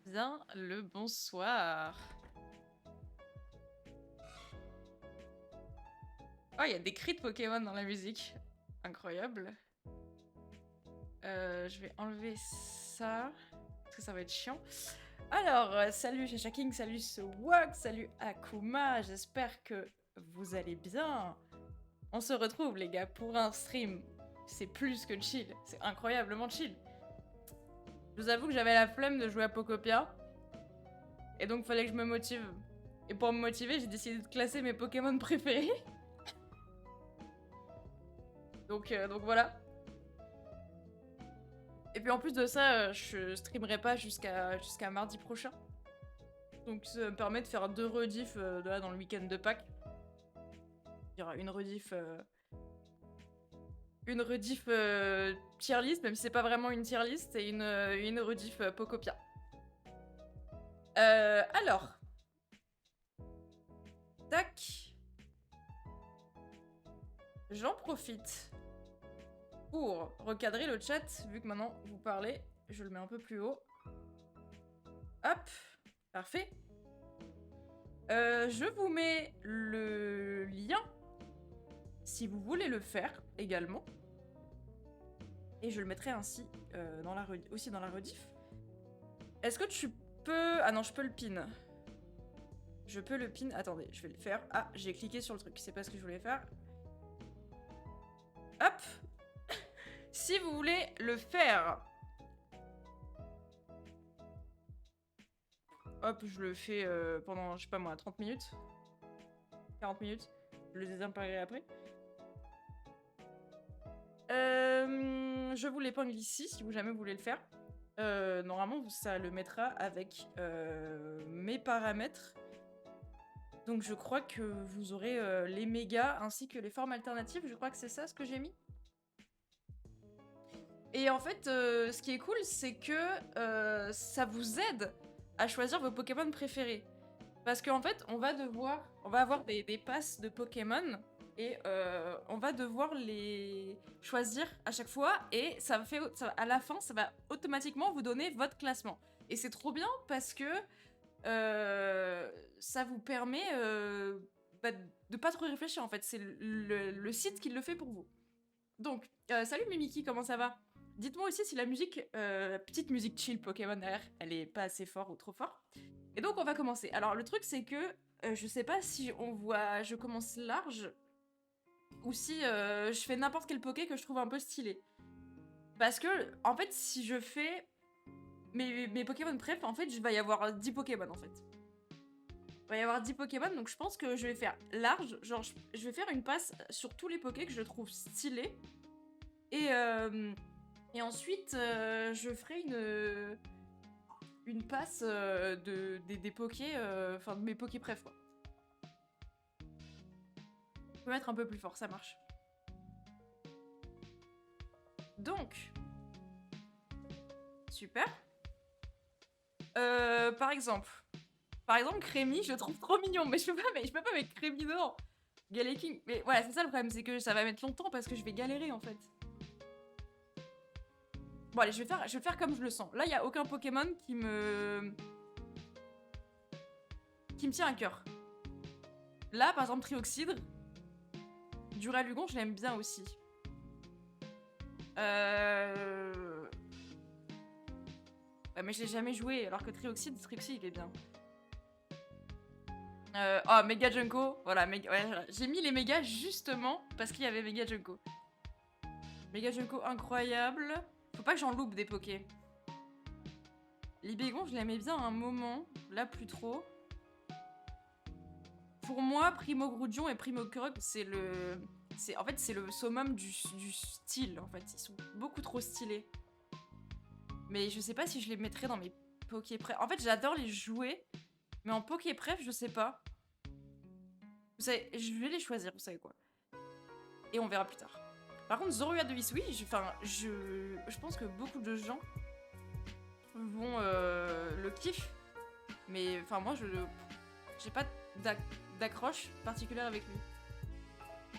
Bien le bonsoir. Oh, il y a des cris de Pokémon dans la musique. Incroyable. Je vais enlever ça, parce que ça va être chiant. Alors, salut Chacha King, salut Swag, salut Akuma, j'espère que vous allez bien. On se retrouve les gars pour un stream. C'est plus que chill, c'est incroyablement chill. Je vous avoue que j'avais la flemme de jouer à Pokopia. Et donc fallait que je me motive. Et pour me motiver, j'ai décidé de classer mes Pokémon préférés. Donc voilà. Et puis en plus de ça, je streamerai pas jusqu'à mardi prochain. Donc ça me permet de faire 2 rediffs là, dans le week-end de Pâques. Il y aura une rediff tier list, même si c'est pas vraiment une tier list, et une rediff Pokopia. Alors. Tac. J'en profite pour recadrer le chat, vu que maintenant vous parlez. Je le mets un peu plus haut. Hop. Parfait. Je vous mets le lien si vous voulez le faire également. Et je le mettrai ainsi aussi dans la rediff. Est-ce que tu peux... Ah non, je peux le pin. Je peux le pin. Attendez, je vais le faire. Ah, j'ai cliqué sur le truc. C'est pas ce que je voulais faire. Hop. Si vous voulez le faire. Hop, je le fais pendant, je sais pas moi, 30 minutes. 40 minutes. Je le désimparerai après. Je vous l'épingle ici, si vous jamais voulez le faire. Normalement, ça le mettra avec mes paramètres. Donc je crois que vous aurez les mégas ainsi que les formes alternatives. Je crois que c'est ça ce que j'ai mis. Et en fait, ce qui est cool, c'est que ça vous aide à choisir vos Pokémon préférés. Parce qu'en fait, on va avoir des passes de Pokémon et on va devoir les choisir à chaque fois et à la fin, ça va automatiquement vous donner votre classement. Et c'est trop bien parce que ça vous permet de pas trop réfléchir en fait. C'est le site qui le fait pour vous. Donc, salut Mimiki, comment ça va? Dites-moi aussi si la musique, la petite musique chill Pokémon derrière, elle est pas assez fort ou trop fort. Et donc on va commencer. Alors le truc c'est que je sais pas si on voit, je commence large ou si je fais n'importe quel Poké que je trouve un peu stylé. Parce que en fait si je fais mes Pokémon préf, en fait il va y avoir 10 Pokémon en fait. Il va y avoir 10 Pokémon donc je pense que je vais faire large, genre je vais faire une passe sur tous les Pokés que je trouve stylés. Et ensuite, je ferai une passe des pokés, enfin de mes pokés préf quoi. Je peux mettre un peu plus fort, ça marche. Donc, super. Par exemple, Crémy, je le trouve trop mignon, mais je peux pas mettre Crémy dedans. Galeking, mais voilà, c'est ça le problème, c'est que ça va mettre longtemps parce que je vais galérer en fait. Bon allez, je vais le faire comme je le sens. Là, il y a aucun Pokémon qui me tient à cœur. Là, par exemple, Trioxydre, Duralugon, je l'aime bien aussi. Ouais, mais je l'ai jamais joué, alors que Trioxide, il est bien. Oh, Mega Junko, voilà, ouais, j'ai mis les mégas justement parce qu'il y avait Mega Junko. Mega Junko incroyable. Faut pas que j'en loupe des pokés. Libégon, je l'aimais bien à un moment, là plus trop. Pour moi, Primo Groudon et Primo Krug, c'est le summum du style, en fait. Ils sont beaucoup trop stylés. Mais je sais pas si je les mettrais dans mes Poké préf. En fait, j'adore les jouer, mais en Poké préf, je sais pas. Vous savez, je vais les choisir, vous savez quoi. Et on verra plus tard. Par contre, Zorua de Isui, je pense que beaucoup de gens vont le kiff. Mais enfin, moi, j'ai pas d'accroche particulière avec lui.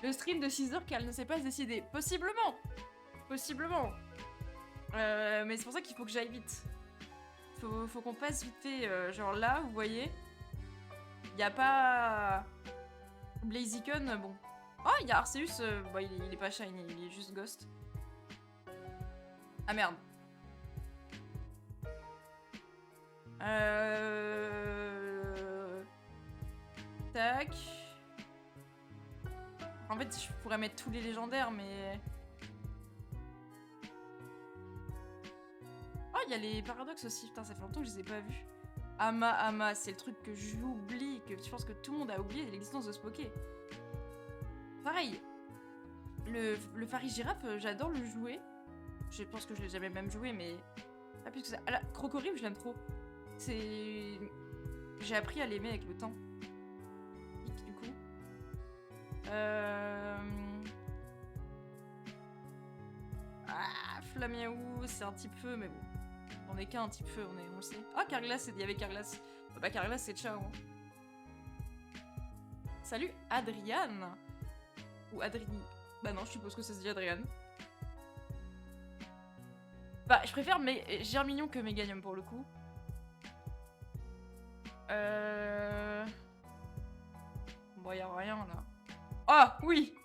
Le stream de 6 heures qu'elle ne sait pas se décider. Possiblement. Mais c'est pour ça qu'il faut que j'aille vite. Faut qu'on passe vite fait. Genre là, vous voyez. Y a pas... Blaziken, bon. Oh, il y a Arceus. Bon, il est pas shiny, il est juste ghost. Ah merde. Tac. En fait, je pourrais mettre tous les légendaires, mais... Oh, il y a les paradoxes aussi. Putain, ça fait longtemps que je les ai pas vus. Ama, c'est le truc que j'oublie, que je pense que tout le monde a oublié, l'existence de ce Poké. Pareil. Le Farigiraf, j'adore le jouer. Je pense que je l'ai jamais même joué, mais... Ah, plus que ça. Ah là, Crocorive, je l'aime trop. C'est... J'ai appris à l'aimer avec le temps. Du coup. Ah, Flamiaou, c'est un petit peu, mais bon. On est qu'un petit peu, on le sait. Ah, Carglass, il y avait Carglass. Bah, Carglass, c'est ciao. Hein. Salut, Adriane. Ou Adri... Bah non, je suppose que ça se dit Adriane. Bah, je préfère Germignon que Meganium pour le coup. Bon, y'a rien là. Ah, oui.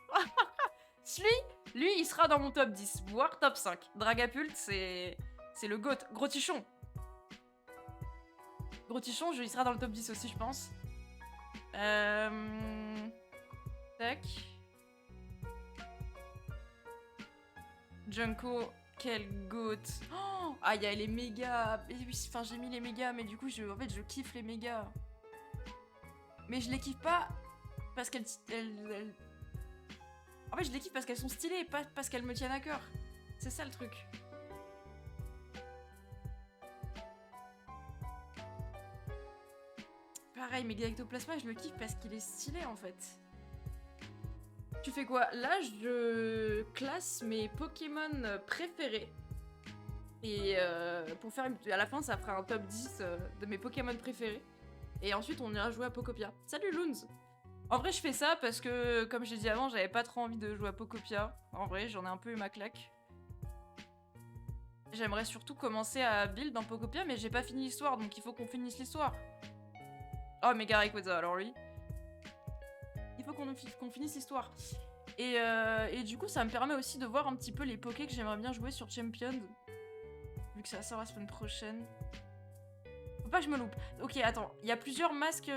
Lui, il sera dans mon top 10, voire top 5. Dragapult, c'est le GOAT. Grotichon. Grotichon, il sera dans le top 10 aussi, je pense. Tac. Junko, quel GOAT. Oh, ah, il y a les mégas. Enfin, j'ai mis les mégas, mais du coup, en fait, je kiffe les mégas. Mais je les kiffe pas parce qu'elles... En fait, je les kiffe parce qu'elles sont stylées, pas parce qu'elles me tiennent à cœur. C'est ça le truc. Pareil, Méga Ectoplasma, je le kiffe parce qu'il est stylé en fait. Tu fais quoi? Là, je classe mes Pokémon préférés. Et pour faire à la fin, ça fera un top 10 de mes Pokémon préférés. Et ensuite, on ira jouer à Pokopia. Salut Loons! En vrai, je fais ça parce que, comme je l'ai dit avant, j'avais pas trop envie de jouer à Pokopia. En vrai, j'en ai un peu eu ma claque. J'aimerais surtout commencer à build dans Pokopia, mais j'ai pas fini l'histoire, donc il faut qu'on finisse l'histoire. Oh, Mega Rayquaza, alors lui. Il faut qu'on finisse l'histoire. Et du coup, ça me permet aussi de voir un petit peu les Pokés que j'aimerais bien jouer sur Champion. Vu que ça sort la semaine prochaine. Faut pas que je me loupe. Ok, attends. Il y a plusieurs masques...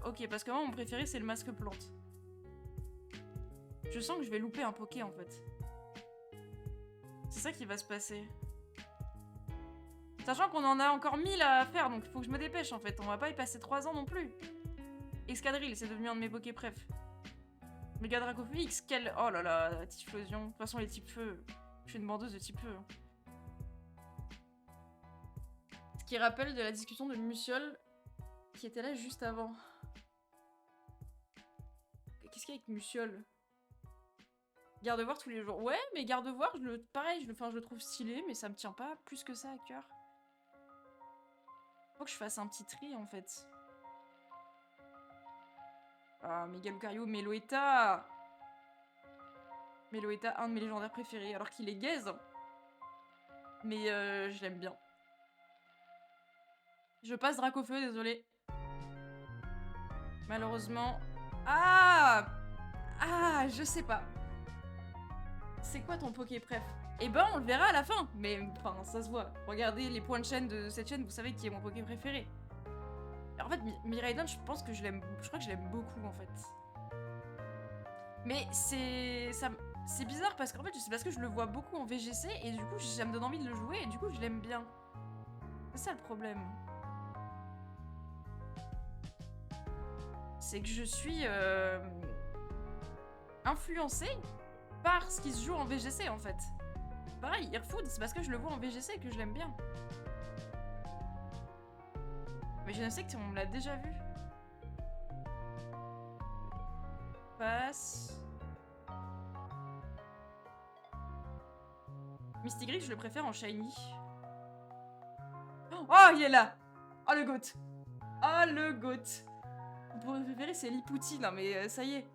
Ok, parce que moi, mon préféré, c'est le masque plante. Je sens que je vais louper un Poké, en fait. C'est ça qui va se passer. Sachant qu'on en a encore 1000 à faire, donc il faut que je me dépêche, en fait. On va pas y passer 3 ans non plus. Excadrill, c'est devenu un de mes Poké préf. Mega Dracofélix, quel... Oh là là, la Typhlosion. De toute façon, les types feu. Je suis une bandeuse de type feu. Ce qui rappelle de la discussion de Muciole qui était là juste avant. Qu'est-ce qu'il y a avec Muciole? Gardevoir tous les jours. Ouais, mais Gardevoir, pareil, je le trouve stylé, mais ça me tient pas plus que ça à cœur. Faut que je fasse un petit tri, en fait. Ah, Mega Lucario, Meloetta. Meloetta, un de mes légendaires préférés, alors qu'il est gaze. Mais je l'aime bien. Je passe Dracofeu, désolé. Malheureusement. Ah! Ah, je sais pas. C'est quoi ton Poké préf? Eh ben, on le verra à la fin. Mais, enfin, ça se voit. Regardez les points de chaîne de cette chaîne, vous savez qui est mon Poké préféré. En fait, Miraidon, je pense que je l'aime... Je crois que je l'aime beaucoup, en fait. Mais c'est bizarre parce qu'en fait, c'est parce que je le vois beaucoup en VGC et du coup, ça me donne envie de le jouer et du coup, je l'aime bien. C'est ça le problème. C'est que je suis influencée par ce qui se joue en VGC en fait. Pareil, Earfood, c'est parce que je le vois en VGC que je l'aime bien. Mais je ne sais que on me l'a déjà vu. Passe. Mistigris, je le préfère en shiny. Oh, il est là! Oh, le goat! Oh, le goat! Mon préféré, c'est Lipouti. Non, mais ça y est.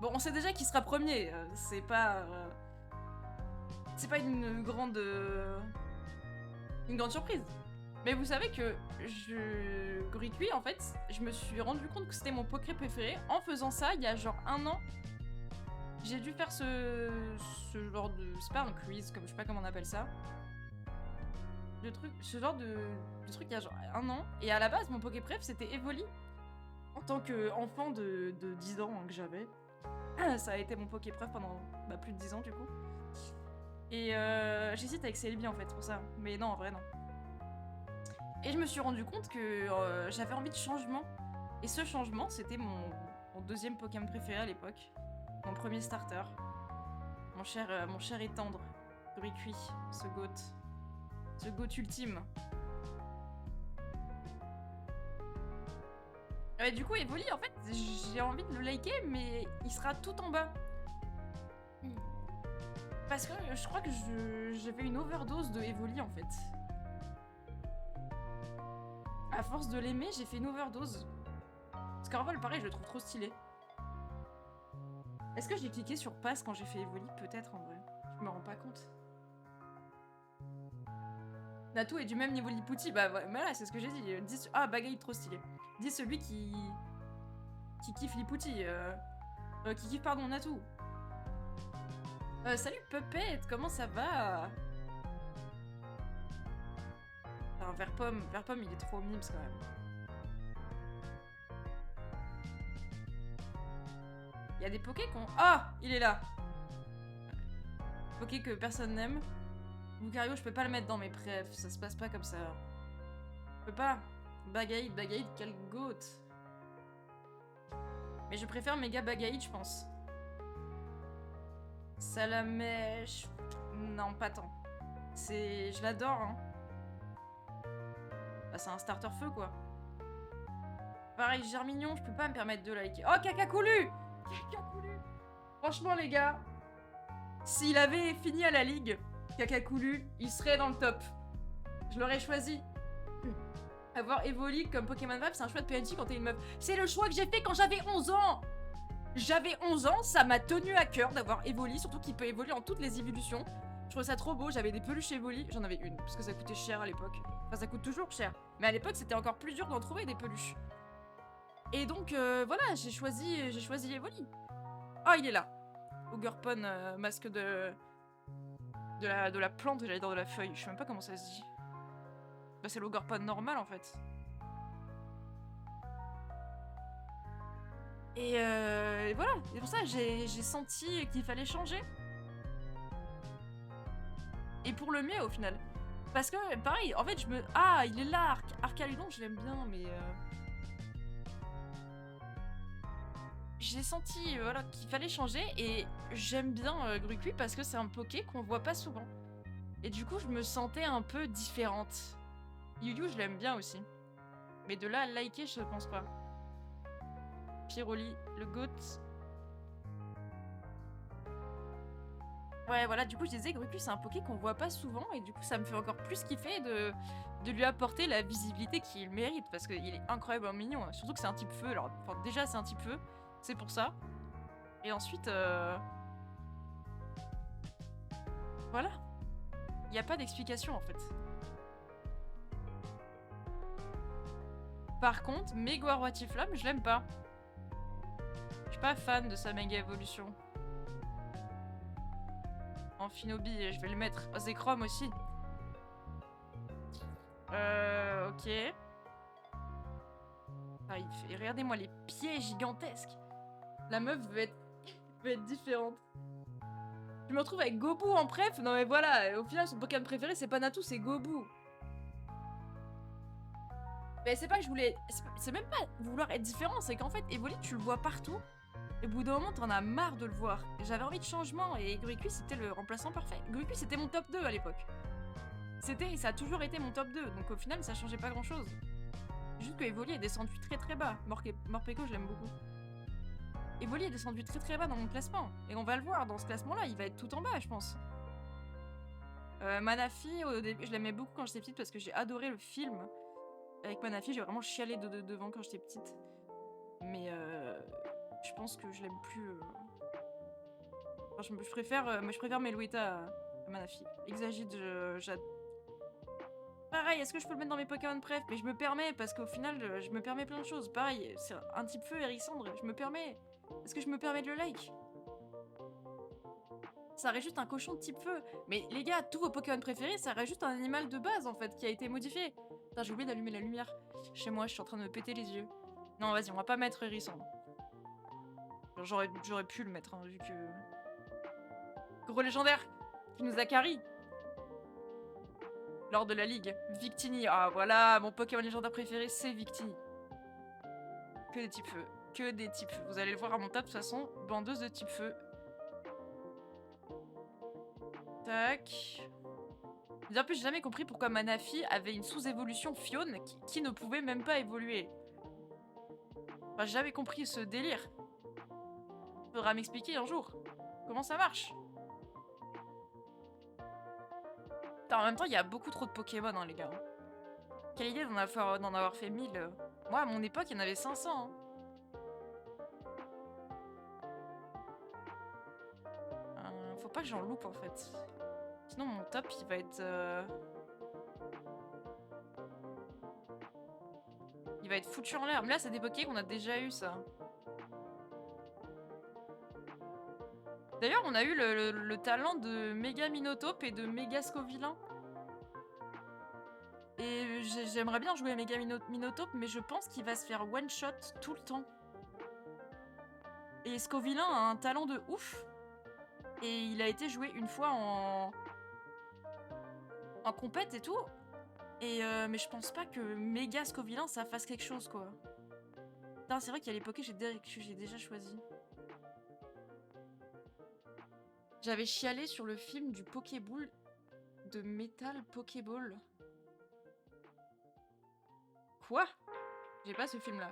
Bon, on sait déjà qui sera premier. C'est pas une grande... une grande surprise. Mais vous savez que Gricui, en fait, je me suis rendu compte que c'était mon Poké préféré en faisant ça il y a genre 1 an. J'ai dû faire ce genre de... C'est pas un quiz, comme je sais pas comment on appelle ça. Ce genre de truc il y a genre 1 an. Et à la base, mon Poké préf, c'était Evoli. En tant qu'enfant de 10 ans que j'avais. Ça a été mon Poké préf pendant plus de 10 ans du coup. Et j'hésite avec Celebi en fait pour ça. Mais non, en vrai non. Et je me suis rendu compte que j'avais envie de changement. Et ce changement, c'était mon deuxième Pokémon préféré à l'époque. Mon premier starter. Mon cher et tendre. Gricui, ce goat. Ce goat ultime. Du coup, Evoli, en fait, j'ai envie de le liker, mais il sera tout en bas. Parce que je crois que j'ai fait une overdose de Evoli, en fait. À force de l'aimer, j'ai fait une overdose. Scarvel, pareil, je le trouve trop stylé. Est-ce que j'ai cliqué sur passe quand j'ai fait Evoli? Peut-être, en vrai. Je me rends pas compte. Natou est du même niveau Lipouti. Bah voilà, c'est ce que j'ai dit. Ah, Bagaille, trop stylé. Dis celui qui kiffe Lipouti. Qui kiffe, pardon, Natou. Salut Puppet, comment ça va? Enfin, Verpomme, il est trop mimes quand même. Il y a des Pokés qu'on... Ah, il est là. Poké que personne n'aime. Lucario, je peux pas le mettre dans mes préfs, ça se passe pas comme ça. Je peux pas. Bagaïd, quel goat. Mais je préfère Mega Bagaïd, je pense. Salamèche... Non, pas tant. Je l'adore, hein. Bah, c'est un starter feu, quoi. Pareil, Germignon, je peux pas me permettre de liker. Oh, Cacacoulu! Cacacoulu! Franchement, les gars, s'il avait fini à la ligue, Cacacoulu, il serait dans le top. Je l'aurais choisi. Avoir Evoli comme Pokémon Vibe, c'est un choix de PNJ quand t'es une meuf. C'est le choix que j'ai fait quand j'avais 11 ans! J'avais 11 ans, ça m'a tenu à cœur d'avoir Evoli, surtout qu'il peut évoluer en toutes les évolutions. Je trouvais ça trop beau, j'avais des peluches Evoli, j'en avais une, parce que ça coûtait cher à l'époque. Enfin, ça coûte toujours cher. Mais à l'époque, c'était encore plus dur d'en trouver des peluches. Et donc, voilà, j'ai choisi Evoli. Oh, il est là. Ogerpon, masque de la plante, j'allais dire de la feuille. Je sais même pas comment ça se dit. Bah, c'est l'Ogerpon normal, en fait. Et voilà, c'est pour ça j'ai senti qu'il fallait changer. Et pour le mieux, au final. Parce que, pareil, en fait, Ah, il est là, Arcaludon, je l'aime bien, mais... J'ai senti voilà, qu'il fallait changer, et j'aime bien Gricui parce que c'est un Poké qu'on voit pas souvent. Et du coup, je me sentais un peu différente. Yu-Yu, je l'aime bien aussi. Mais de là à liker, je pense pas. Pyroli, le goat. Ouais, voilà, du coup, je disais, Gricui, c'est un Poké qu'on voit pas souvent, et du coup, ça me fait encore plus kiffer de lui apporter la visibilité qu'il mérite, parce qu'il est incroyablement mignon. Surtout que c'est un type feu, alors, enfin, déjà, c'est un type feu, c'est pour ça. Et ensuite, voilà. Il n'y a pas d'explication, en fait. Par contre, Meguaruatiflamme, je l'aime pas. Je suis pas fan de sa méga évolution. Amphinobi, je vais le mettre. Zekrom aussi. Ok. Ah, regardez-moi les pieds gigantesques. La meuf veut être différente. Je me retrouve avec Gobu en préf. Non mais voilà, au final son Pokémon préféré c'est pas Natou, c'est Gobu. Mais c'est pas que je voulais... C'est même pas vouloir être différent, c'est qu'en fait Evoli tu le vois partout. Et au bout d'un moment t'en as marre de le voir. J'avais envie de changement et Gricui c'était le remplaçant parfait. Gricui c'était mon top 2 à l'époque. Ça a toujours été mon top 2, donc au final ça changeait pas grand chose. Juste que Evoli est descendu très très bas. Morpeko je l'aime beaucoup. Evoli est descendu très très bas dans mon classement. Et on va le voir, dans ce classement-là, il va être tout en bas, je pense. Manafi, au début, je l'aimais beaucoup quand j'étais petite parce que j'ai adoré le film. Avec Manafi, j'ai vraiment chialé devant quand j'étais petite. Mais je pense que je l'aime plus... Enfin, je préfère Melouita à Manafi. Exagite, pareil, est-ce que je peux le mettre dans mes Pokémon préf? Mais je me permets, parce qu'au final, je me permets plein de choses. Pareil, c'est un type feu, Hérissandre, je me permets. Est-ce que je me permets de le like? Ça reste juste un cochon de type feu. Mais les gars, tous vos Pokémon préférés, ça reste juste un animal de base, en fait, qui a été modifié. Putain, j'ai oublié d'allumer la lumière. Chez moi, je suis en train de me péter les yeux. Non, vas-y, on va pas mettre Hérissandre. J'aurais pu le mettre, hein, vu que... Gros légendaire qui nous a carry lors de la ligue. Victini. Ah, voilà, mon Pokémon légendaire préféré, c'est Victini. Que des types feu. Que des types feu. Vous allez le voir à mon top, de toute façon. Bandeuse de type feu. Tac. En plus, j'ai jamais compris pourquoi Manafi avait une sous-évolution Fione qui ne pouvait même pas évoluer. Enfin, j'ai jamais compris ce délire. Faudra m'expliquer un jour. Comment ça marche? Putain, en même temps, il y a beaucoup trop de Pokémon, hein, les gars. Quelle idée d'en avoir fait 1000. Moi, à mon époque, il y en avait 500. Hein. Faut pas que j'en loupe, en fait. Sinon, mon top, il va être... Il va être foutu en l'air. Mais là, c'est des Poké qu'on a déjà eu, ça. D'ailleurs, on a eu le talent de Méga Minotape et de Méga Scovillain. Et j'aimerais bien jouer à Méga Minotape, mais je pense qu'il va se faire one-shot tout le temps. Et Scovillain a un talent de ouf. Et il a été joué une fois en compète et tout. Et mais je pense pas que Méga Scovillain, ça fasse quelque chose, quoi. Putain, c'est vrai qu'il y a les Poké que j'ai déjà choisi. J'avais chialé sur le film du Pokéball de Metal Pokéball. Quoi? J'ai pas ce film-là.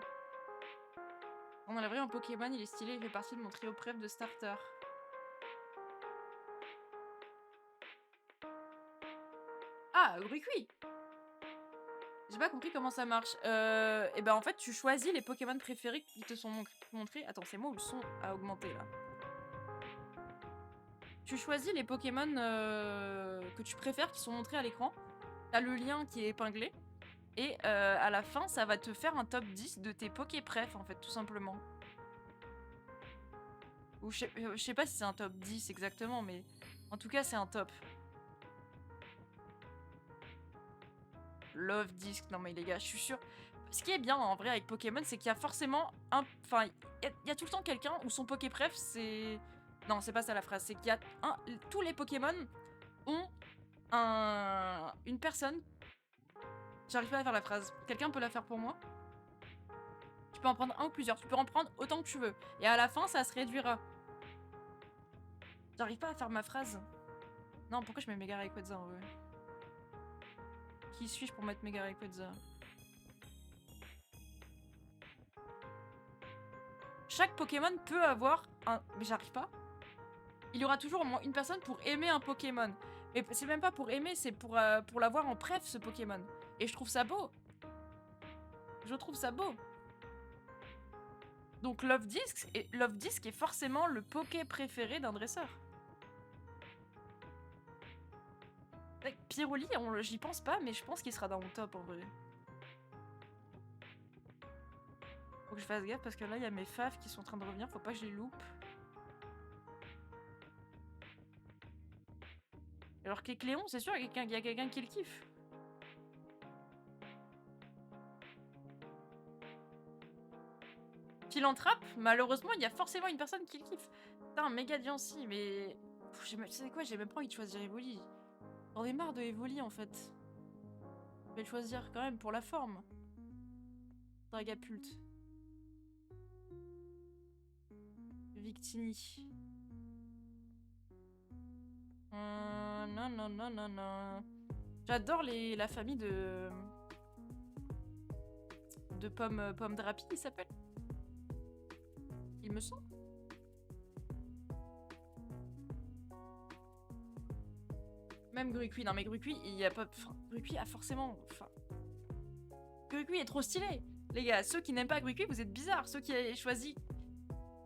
On a la vraie un Pokémon, il est stylé, il fait partie de mon trio préf de starter. Ah, Gruikui! J'ai pas compris comment ça marche. Et ben en fait, tu choisis les Pokémon préférés qui te sont montrés. Attends, c'est moi ou le son a augmenté là? Tu choisis les Pokémon que tu préfères qui sont montrés à l'écran. T'as le lien qui est épinglé. Et à la fin, ça va te faire un top 10 de tes Poké-Pref, en fait, tout simplement. Ou je sais pas si c'est un top 10 exactement, mais en tout cas, c'est un top. Love Disc, non mais les gars, je suis sûre. Ce qui est bien en vrai avec Pokémon, c'est qu'il y a forcément un... Enfin, il y a tout le temps quelqu'un où son Poké-Pref, c'est... Non, c'est pas ça la phrase, c'est qu'il y a tous les Pokémon ont une personne... J'arrive pas à faire la phrase. Quelqu'un peut la faire pour moi? Tu peux en prendre un ou plusieurs. Tu peux en prendre autant que tu veux. Et à la fin, ça se réduira. J'arrive pas à faire ma phrase. Non, pourquoi je mets Mega Rayquaza en vrai? Qui suis-je pour mettre Mega Rayquaza? Chaque Pokémon peut avoir un... Mais j'arrive pas. Il y aura toujours au moins une personne pour aimer un Pokémon. Mais c'est même pas pour aimer, c'est pour l'avoir en préf, ce Pokémon. Et je trouve ça beau. Je trouve ça beau. Donc Love Disc est forcément le Poké préféré d'un dresseur. Pyroli, j'y pense pas, mais je pense qu'il sera dans mon top en vrai. Faut que je fasse gaffe parce que là il y a mes faves qui sont en train de revenir, faut pas que je les loupe. Alors que Cléon, c'est sûr, il y a quelqu'un qui le kiffe. Philanthrope, malheureusement, il y a forcément une personne qui le kiffe. Putain, méga Diancie, mais... Tu sais quoi, j'ai même pas envie de choisir Evoli. J'en ai marre de Evoli, en fait. Je vais le choisir quand même pour la forme. Dragapult. Victini. Non. J'adore la famille de Pomme Drapi, il s'appelle. Il me semble. Même Gruikui. Non mais Gruikui, il y a pas... Enfin, Gruikui a forcément... Enfin... Gruikui est trop stylé. Les gars, ceux qui n'aiment pas Gruikui, vous êtes bizarres. Ceux qui avaient choisi...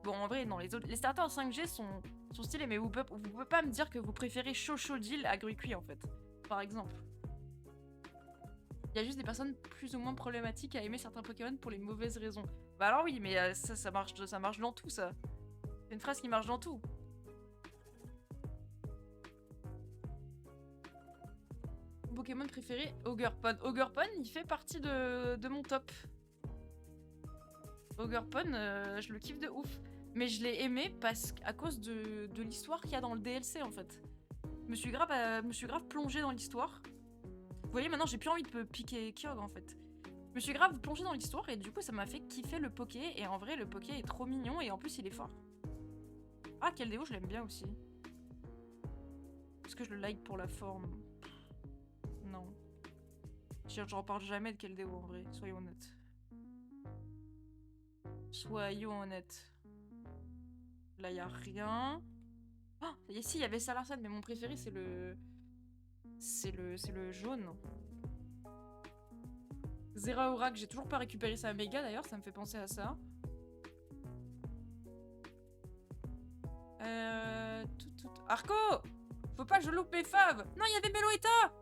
Bon, en vrai, non, les starters 5G sont stylés, mais vous pouvez pas me dire que vous préférez Chochodile à Gruikui, en fait. Par exemple. Il y a juste des personnes plus ou moins problématiques à aimer certains Pokémon pour les mauvaises raisons. Bah alors oui, mais ça marche dans tout, ça. C'est une phrase qui marche dans tout. Mon Pokémon préféré, Ogerpon. Ogerpon, il fait partie de mon top. Ogerpon, je le kiffe de ouf. Mais je l'ai aimé à cause de l'histoire qu'il y a dans le DLC, en fait. Je me suis grave plongée dans l'histoire. Vous voyez, maintenant, j'ai plus envie de piquer Kyogre, en fait. Je me suis grave plongée dans l'histoire et du coup, ça m'a fait kiffer le Poké. Et en vrai, le Poké est trop mignon et en plus, il est fort. Ah, Keldeo, je l'aime bien aussi. Est-ce que je le like pour la forme? Non. J'en parle jamais de Keldeo, en vrai. Soyons honnêtes. Soyons honnêtes. Là, y a rien. Ah, si, il y avait Salarsan, mais mon préféré, c'est le... C'est le jaune. Zeraora, j'ai toujours pas récupéré sa méga, d'ailleurs, ça me fait penser à ça. Arco! Faut pas que je loupe mes faves! Non, il y avait Meloetta!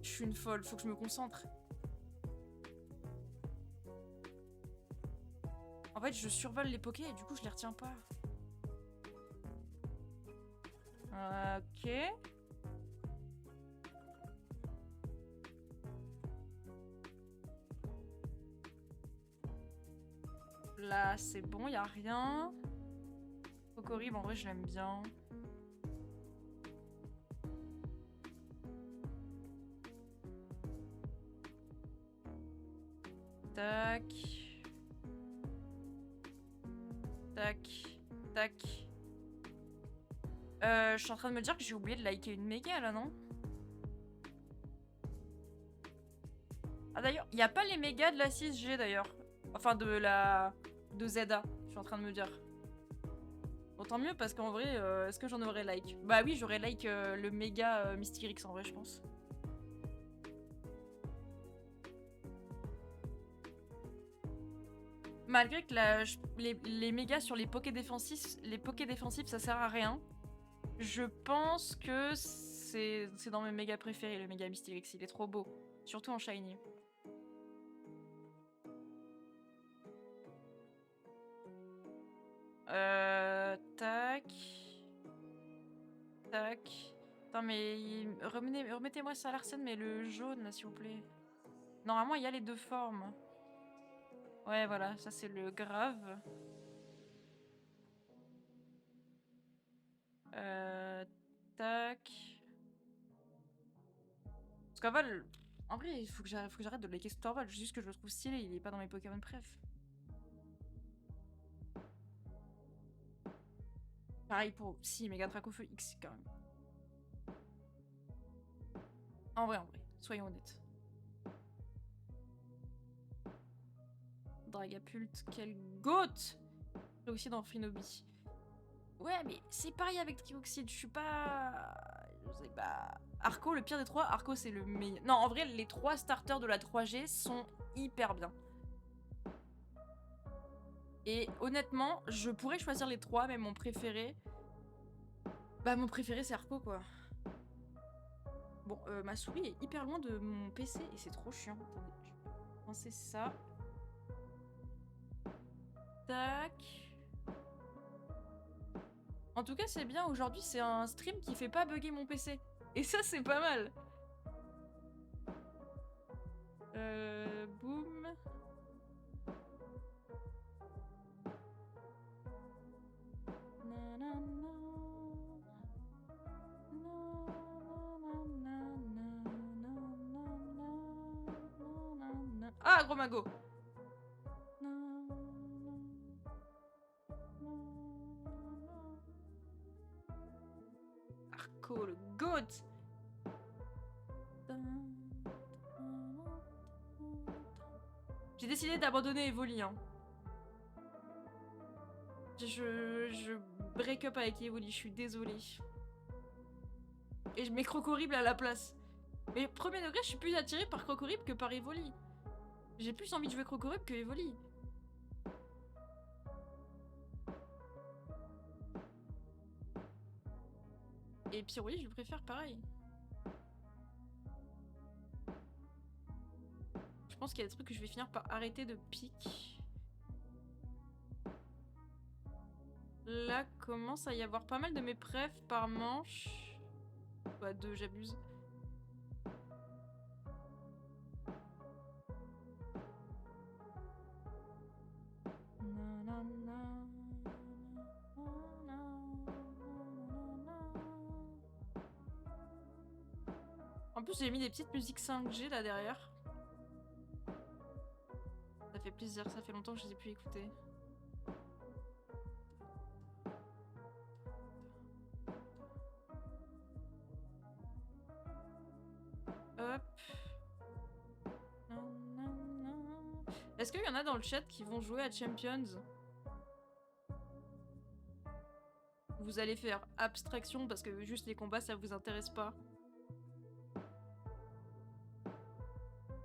Je suis une folle, faut que je me concentre. En fait, je survole les pokés et du coup, je les retiens pas. Ok. Là, c'est bon, y a rien. Kokorib, en vrai, je l'aime bien. Tac. Tac. Tac. Je suis en train de me dire que j'ai oublié de liker une méga, là, non? Ah, d'ailleurs, il n'y a pas les mégas de la 6G, d'ailleurs. Enfin, de Zelda, je suis en train de me dire. Bon, tant mieux, parce qu'en vrai, est-ce que j'en aurais like? Bah oui, j'aurais like le méga Mystyrix, en vrai, je pense. Malgré que les mégas sur les Poké défensifs, ça sert à rien. Je pense que c'est dans mes mégas préférés, le méga Mystyrix. Il est trop beau. Surtout en shiny. Tac. Tac. Attends, mais remettez-moi ça à l'arsène, mais le jaune, là, s'il vous plaît. Normalement, il y a les deux formes. Ouais, voilà, ça c'est le grave. Tac. Squirtle, en vrai, il faut que j'arrête de liker Squirtle, juste que je le trouve stylé, il est pas dans mes Pokémon préf. Pareil pour... Si, Mega Dracofeu X, quand même. En vrai, soyons honnêtes. Dragapult, quel goat! Aussi dans Frinobi. Ouais, mais c'est pareil avec Trioxide, je suis pas... Je sais pas... Arco, le pire des trois, Arco c'est le meilleur. Non, en vrai, les trois starters de la 3G sont hyper bien. Et honnêtement, je pourrais choisir les trois, mais mon préféré... Bah, mon préféré, c'est Arco, quoi. Bon, ma souris est hyper loin de mon PC et c'est trop chiant. Attendez, je vais penser ça. Tac. En tout cas, c'est bien, aujourd'hui, c'est un stream qui fait pas bugger mon PC. Et ça, c'est pas mal. Boum. Ah, gros magot. Arco, le goat. J'ai décidé d'abandonner Evoli. Hein. Je break up avec Evoli, je suis désolée. Et je mets Crocorib à la place. Mais premier degré, je suis plus attirée par Crocorib que par Evoli. J'ai plus envie de jouer Crocorib que Evoli. Et Pyroli, je le préfère pareil. pense qu'il y a des trucs que je vais finir par arrêter de pique. Là, commence à y avoir pas mal de mes prefs par manche. Bah, 2, j'abuse. En plus, j'ai mis des petites musiques 5G là derrière. Ça fait plaisir, ça fait longtemps que je les ai pu écouter. Hop. Est-ce qu'il y en a dans le chat qui vont jouer à Champions? Vous allez faire abstraction parce que juste les combats ça vous intéresse pas?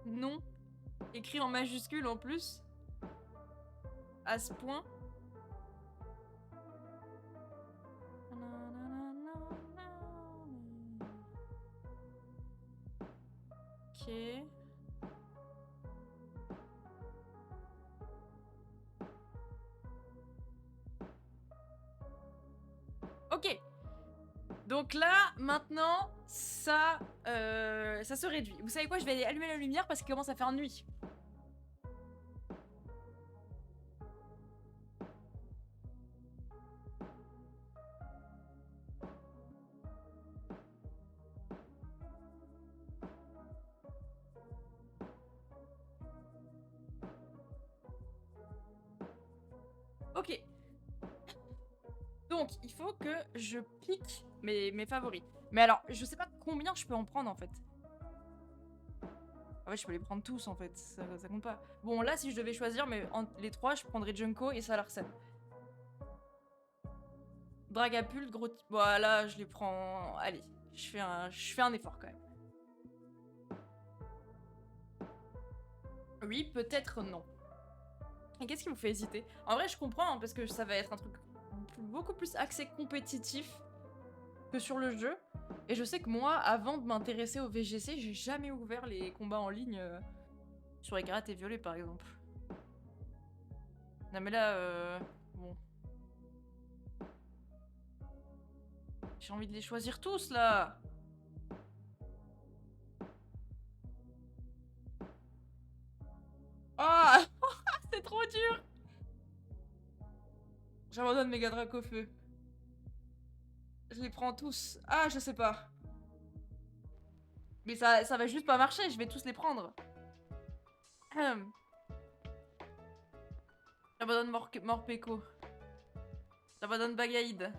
Non. Écrit en majuscule en plus. À ce point. Ok. Ok. Donc là, maintenant, ça se réduit. Vous savez quoi? Je vais aller allumer la lumière parce qu'il commence à faire nuit. Ok. Donc, il faut que je pique mes favoris. Mais alors, je sais pas combien je peux en prendre en fait. Ah ouais, je peux les prendre tous en fait, ça compte pas. Bon, là, si je devais choisir, mais les 3, je prendrais Junko et Salarsen. Dragapult, gros... Voilà, je les prends... Allez, je fais un effort quand même. Oui, peut-être non. Et qu'est-ce qui vous fait hésiter? En vrai, je comprends, hein, parce que ça va être un truc beaucoup plus axé compétitif que sur le jeu. Et je sais que moi, avant de m'intéresser au VGC, j'ai jamais ouvert les combats en ligne sur les karatés violets, par exemple. Non mais là, bon... J'ai envie de les choisir tous, là. Ah oh c'est trop dur. J'abandonne Mega Draco Feu. Je les prends tous. Ah, je sais pas. Mais ça va juste pas marcher, je vais tous les prendre. J'abandonne Morpeko. J'abandonne Bagaïd.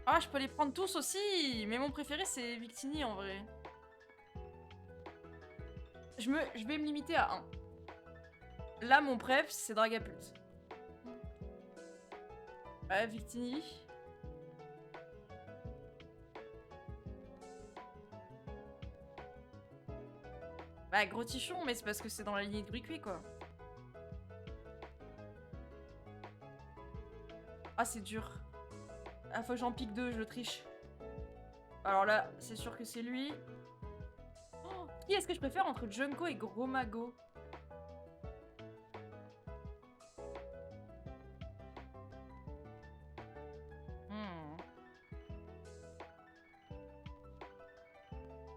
Ah, je peux les prendre tous aussi. Mais mon préféré, c'est Victini, en vrai. Je vais me limiter à un. Là, mon préf, c'est Dragapult. Ouais, Victini. Bah, gros tichon, mais c'est parce que c'est dans la lignée de Bruicui, quoi. Ah, c'est dur. Ah, faut que j'en pique 2, je triche. Alors là, c'est sûr que c'est lui. Oh, qui est-ce que je préfère entre Junko et Gros Mago?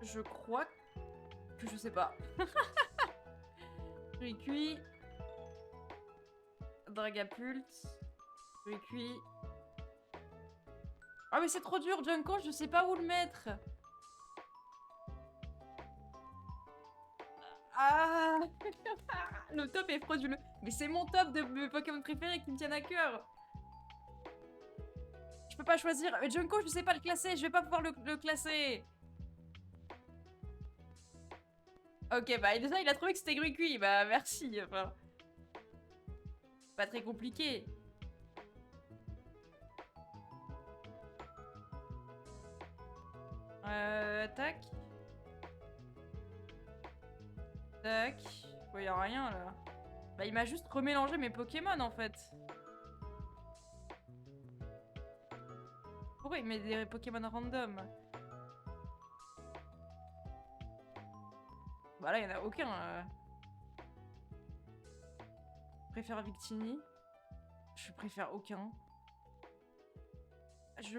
Je crois que je sais pas. Bruicui. Dragapult. Bruicui. Ah mais c'est trop dur, Junko, je sais pas où le mettre. Ah le top est frauduleux. Mais c'est mon top de mes Pokémon préférés qui me tiennent à cœur. Je peux pas choisir. Junko, je sais pas le classer, je vais pas pouvoir le classer. Ok, bah déjà il a trouvé que c'était Gruicui, bah merci. Enfin, pas très compliqué. Tac. Tac. Ouais, y a rien là. Bah il m'a juste remélangé mes Pokémon en fait. Pourquoi il met des Pokémon random? Bah là, il y en a aucun. Je préfère Victini. Je préfère aucun. Je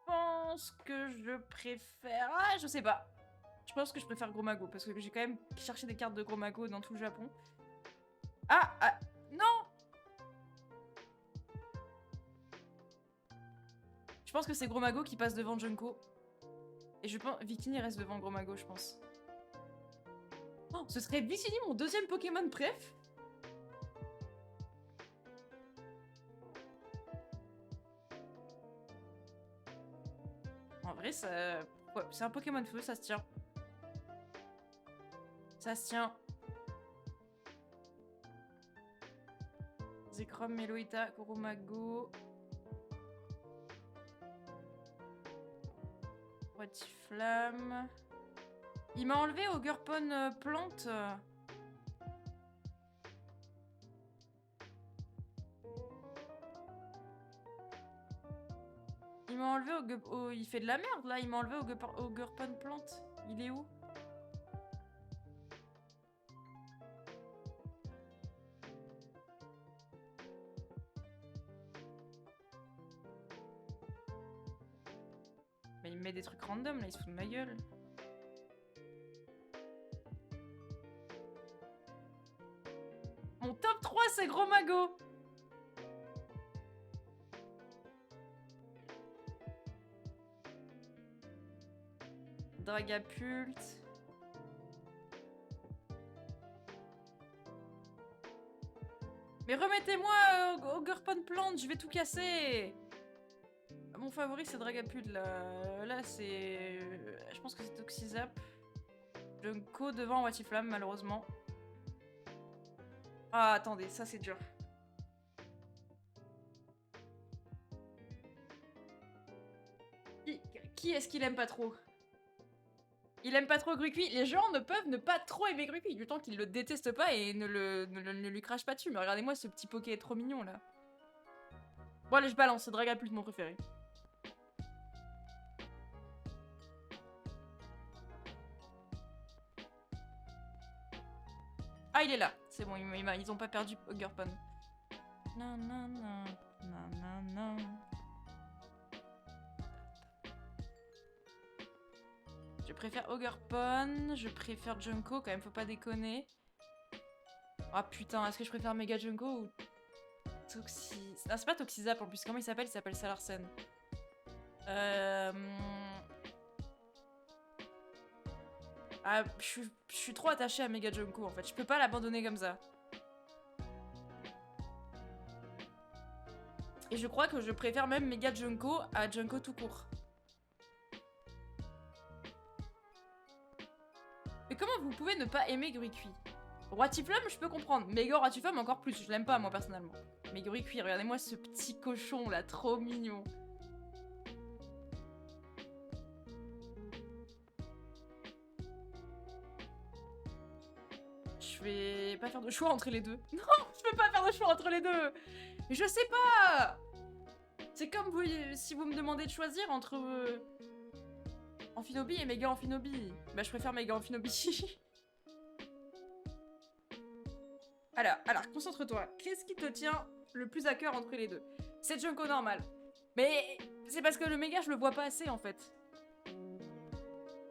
pense que je préfère... Ah, je sais pas. Je pense que je préfère Gros Mago, parce que j'ai quand même cherché des cartes de Gros Mago dans tout le Japon. Ah, ah, non! Je pense que c'est Gros Mago qui passe devant Junko. Et je pense... Victini reste devant Gros Mago, je pense. Oh, ce serait Victini mon deuxième Pokémon préf? En vrai, ça... Ouais, c'est un Pokémon feu, ça se tient. Ça se tient. Zekrom, Meloita, Kuromago. Flamme. Il m'a enlevé Ogerpon plante. Il m'a enlevé il fait de la merde là, il m'a enlevé Ogerpon plante. Il est où? Mais il me met des trucs random là, il se fout de ma gueule. Mon top 3 c'est Gros Mago. Dragapult. Mais remettez-moi Ogerpon plante, je vais tout casser. Mon favori c'est Dragapult là. Là c'est... Je pense que c'est Toxizap. Junko devant Watiflamme malheureusement. Ah attendez, ça c'est dur. Qui est-ce qu'il aime pas trop? Il aime pas trop Gruqui. Les gens ne peuvent ne pas trop aimer Gruqui, du temps qu'ils le détestent pas et ne lui crachent pas dessus. Mais regardez-moi ce petit Poké trop mignon là. Bon allez, je balance, c'est Dragapult mon préféré. Ah, il est là. C'est bon, ils ont pas perdu Ogerpon. Non, non, non. Non, non, non. Je préfère Ogerpon. Je préfère Junko, quand même, faut pas déconner. Ah putain, est-ce que je préfère Mega Junko ou... Toxi... Ah, c'est pas Toxizap en plus. Comment il s'appelle? Il s'appelle Salarsen. Ah, je suis trop attachée à Mega Junko en fait. Je peux pas l'abandonner comme ça. Et je crois que je préfère même Mega Junko à Junko tout court. Mais comment vous pouvez ne pas aimer Gruqui? Watiflamme, je peux comprendre. Mega Watiflamme, encore plus. Je l'aime pas, moi, personnellement. Mais Gruqui, regardez-moi ce petit cochon, là. Trop mignon. Je vais pas faire de choix entre les deux. Non, je peux pas faire de choix entre les deux. Mais je sais pas. C'est comme vous, si vous me demandez de choisir entre... Amphinobi et Mega Amphinobi. Bah, je préfère Mega Amphinobi. Alors, concentre-toi. Qu'est-ce qui te tient le plus à cœur entre les deux? C'est Junko normal. Mais c'est parce que le Mega, je le vois pas assez, en fait.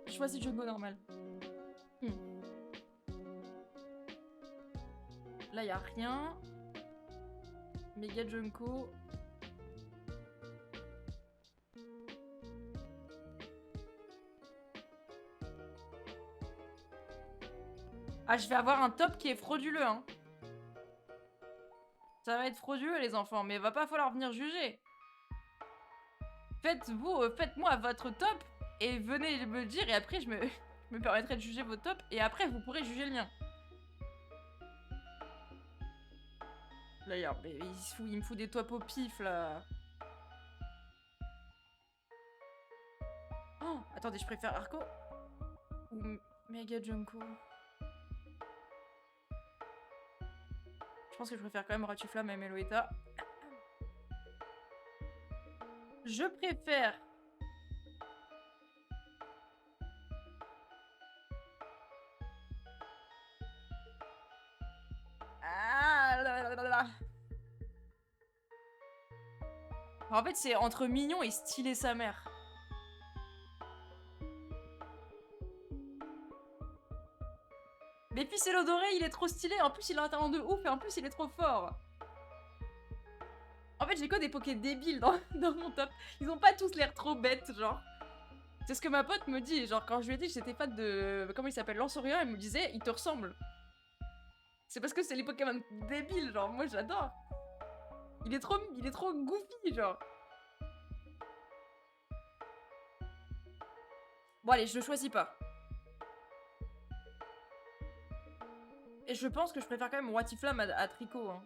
Je choisis Junko normal. Là, y a rien. Mega Junko. Ah, je vais avoir un top qui est frauduleux, hein. Ça va être frauduleux, les enfants, mais va pas falloir venir juger. Faites-moi votre top et venez me le dire, et après, je me permettrai de juger votre top, et après, vous pourrez juger le mien. D'ailleurs, il me fout des tops au pif, là. Oh, attendez, je préfère Arco ou Mega Junko. Je pense que je préfère quand même Ratiflamme et Meloita. Je préfère... En fait, c'est entre mignon et stylé sa mère. L'épicélo doré, il est trop stylé. En plus, il a un talent de ouf et en plus, il est trop fort. En fait, j'ai que des pokés débiles dans mon top. Ils ont pas tous l'air trop bêtes, genre. C'est ce que ma pote me dit. Genre, quand je lui ai dit que j'étais fan de... Comment il s'appelle, Lanceurion, elle me disait, il te ressemble. C'est parce que c'est les Pokémon débiles, genre. Moi, j'adore. Il est trop goofy, genre. Bon, allez, je le choisis pas. Et je pense que je préfère quand même Watiflam à Tricot, hein.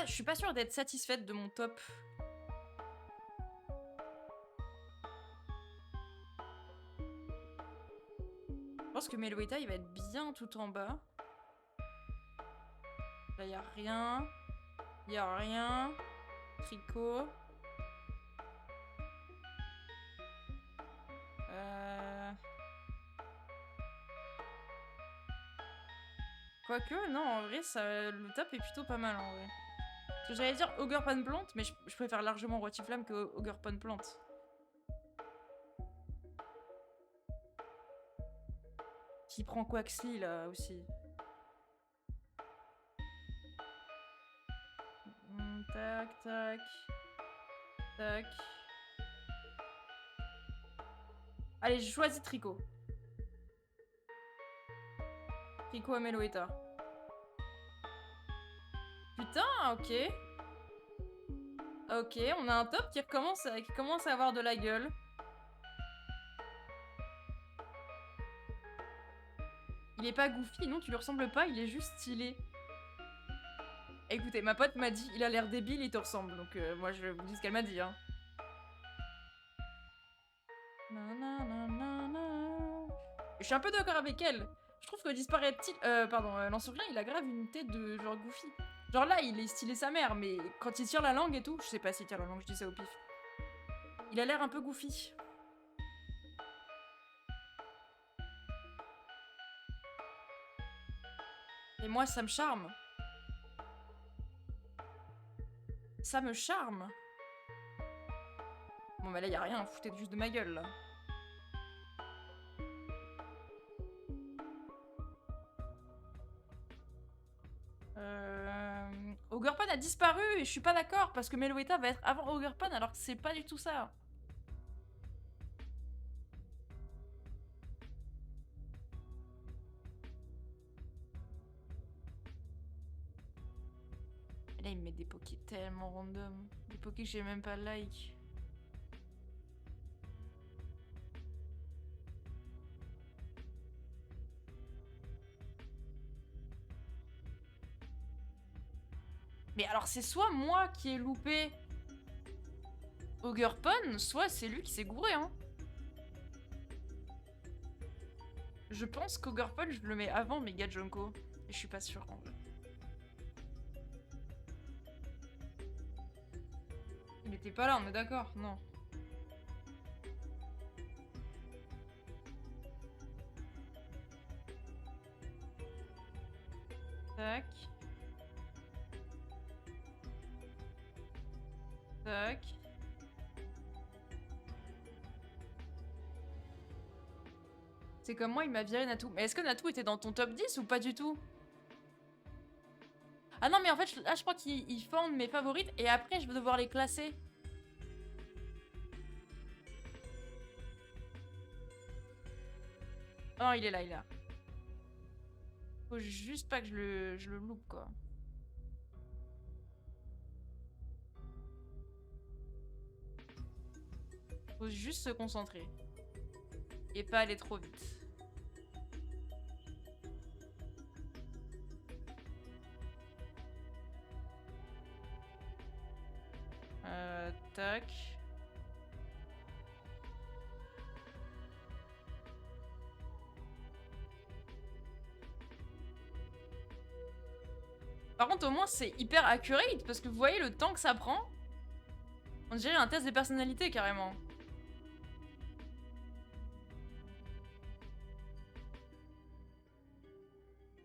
Je suis pas sûre d'être satisfaite de mon top. Je pense que Meloetta, il va être bien tout en bas. Là, y a rien. Y a rien. Tricot. Quoique, non, en vrai, ça, le top est plutôt pas mal, en vrai. Parce que j'allais dire Ogerpon Plante, mais je préfère largement Rotiflamme que Ogerpon Plante. Qui prend Quaxly, là, aussi. Tac, tac. Tac. Allez, je choisis Tricot. Tricot à Meloetta. Putain, ok. Ok, on a un top qui commence à avoir de la gueule. Il est pas goofy, non, tu lui ressembles pas, il est juste stylé. Écoutez, ma pote m'a dit, il a l'air débile, il te ressemble. Donc moi, je vous dis ce qu'elle m'a dit, hein. Je suis un peu d'accord avec elle. Je trouve que Disparaît-il... Lanceurien, il a grave une tête de genre goofy. Genre là, il est stylé sa mère, mais quand il tire la langue et tout... Je sais pas s'il tire la langue, je dis ça au pif. Il a l'air un peu goofy. Et moi, ça me charme. Ça me charme. Bon bah là, y a rien, foutez juste de ma gueule, là. Ogerpon a disparu et je suis pas d'accord parce que Meloetta va être avant Ogerpon alors que c'est pas du tout ça. Et là il me met des pokés tellement random. Des pokés que j'ai même pas like. Mais alors c'est soit moi qui ai loupé Ogerpon, soit c'est lui qui s'est gouré, hein. Je pense qu'Ogerpon, je le mets avant Mega Junko. Et je suis pas sûre en vrai. Il était pas là, on est d'accord? Non. Tac. Tac. C'est comme moi, il m'a viré Natou. Mais est-ce que Natou était dans ton top 10 ou pas du tout? Ah non, mais en fait, là, je crois qu'il forme mes favorites et après, je vais devoir les classer. Oh, il est là, il est là. Faut juste pas que je le loupe, quoi. Faut juste se concentrer. Et pas aller trop vite. Tac. Par contre, au moins, c'est hyper accurate parce que vous voyez le temps que ça prend. On dirait un test de personnalité, carrément.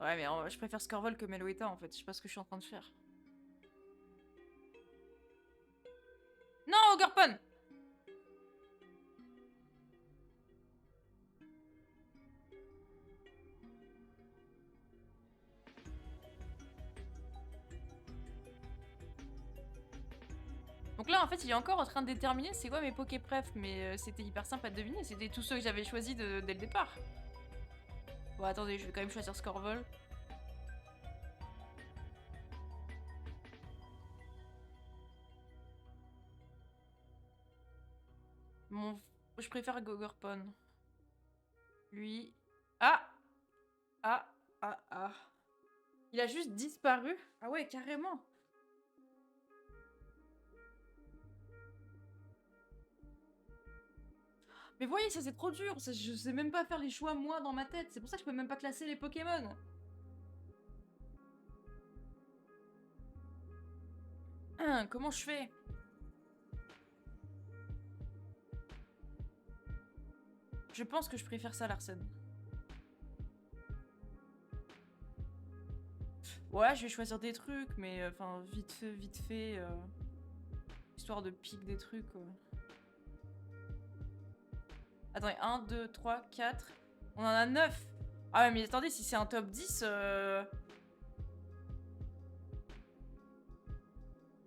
Ouais, mais je préfère Scorvol que Meloetta en fait. Je sais pas ce que je suis en train de faire. Non, Ogerpon! Donc là, en fait, il est encore en train de déterminer c'est quoi mes Poképref, mais c'était hyper simple à deviner. C'était tous ceux que j'avais choisis dès le départ. Bon, attendez, je vais quand même choisir Scorvol. Je préfère Gogorpon. Lui... Ah! Ah! Ah! Ah! Il a juste disparu? Ah ouais, carrément! Mais voyez, ça c'est trop dur, ça, je sais même pas faire les choix moi dans ma tête, c'est pour ça que je peux même pas classer les Pokémon. Comment je fais? Je pense que je préfère ça, Larsen. Ouais, je vais choisir des trucs, mais enfin, vite fait, histoire de pique des trucs, quoi. Attendez, 1, 2, 3, 4. On en a 9. Ah ouais, mais attendez, si c'est un top 10,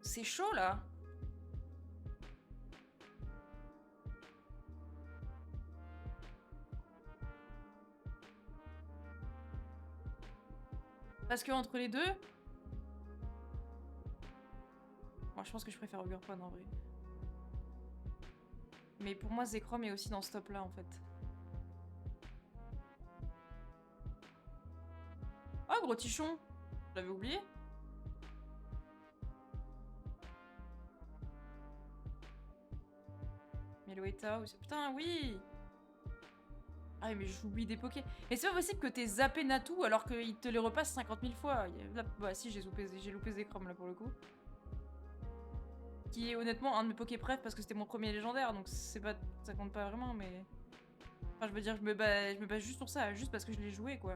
c'est chaud, là. Parce que entre les deux... Moi, je pense que je préfère Ogerpon, en vrai. Mais pour moi, Zekrom est aussi dans ce top-là, en fait. Oh, gros tichon! Je l'avais oublié. Meloetta aussi. Putain, oui! Ah mais j'oublie des pokés. Et c'est pas possible que t'aies zappé Natou alors qu'il te les repasse 50 000 fois. Là, bah si, j'ai loupé Zekrom là pour le coup. Qui est honnêtement un de mes pokés préf parce que c'était mon premier légendaire, donc c'est pas, ça compte pas vraiment, mais... Enfin, je veux dire, je me bats juste pour ça, juste parce que je l'ai joué, quoi.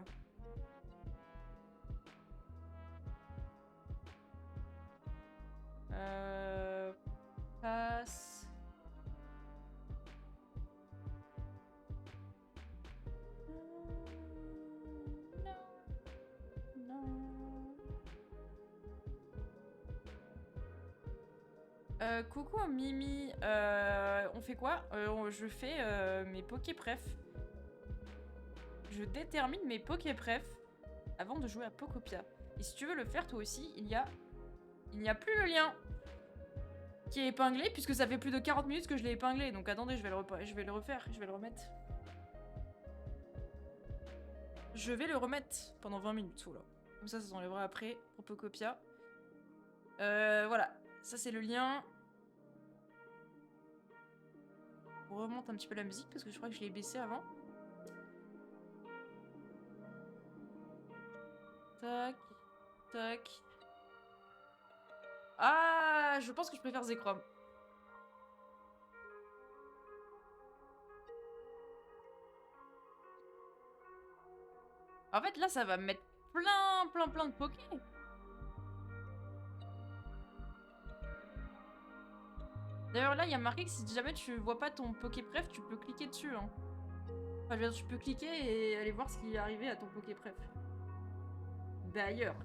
Passe... Coucou Mimi, on fait quoi? Je fais mes Poképref. Je détermine mes Poképref avant de jouer à Pokopia. Et si tu veux le faire toi aussi, il n'y a plus le lien qui est épinglé puisque ça fait plus de 40 minutes que je l'ai épinglé. Donc attendez, je vais le refaire, je vais le remettre. Je vais le remettre pendant 20 minutes, là. Comme ça s'enlèvera après pour Pokopia. Voilà, ça c'est le lien. On remonte un petit peu la musique parce que je crois que je l'ai baissé avant. Tac, tac. Ah, je pense que je préfère Zekrom. En fait, là, ça va me mettre plein de pokés. D'ailleurs, là, il y a marqué que si jamais tu vois pas ton Poképref, tu peux cliquer dessus. Hein. Enfin, je veux dire, tu peux cliquer et aller voir ce qui est arrivé à ton Poképref. D'ailleurs.